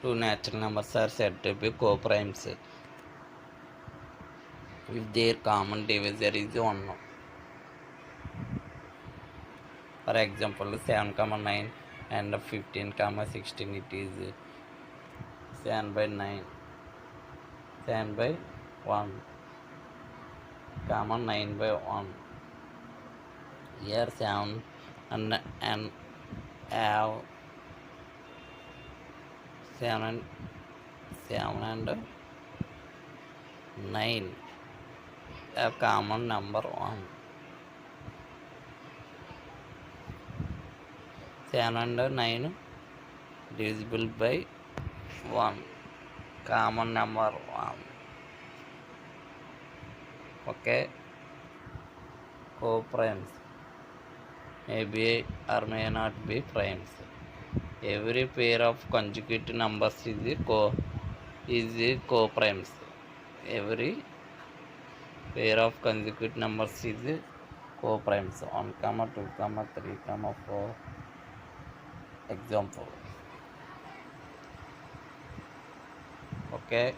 Two natural numbers are said to be co-primes if their common divisor is 1. For example, 7, 9 and 15, 16, it is 7 by 9, 7 by 1, 9 by 1. Here 7 and have 7 and 9 a common number 1. 7 and 9 divisible by 1, common number 1. Okay, co-primes may be or may not be primes. Every pair of consecutive numbers is co-primes. Every pair of consecutive numbers is co-primes. 1, 2, 3, 4. Example. Okay.